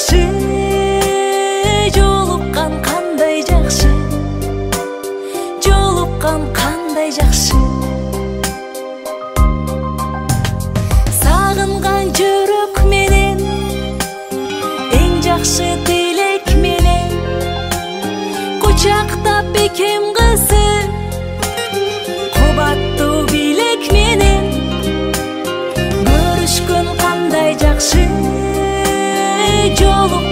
жакшы, жолуккан кандай жакшы, жолуккан кандай жакшы. Сагынган жүрөк менен, эң жакшы тилек менен, кучактап бекем кызы, кубаттуу билек менен, көрүшкөн кандай жакшы, жолук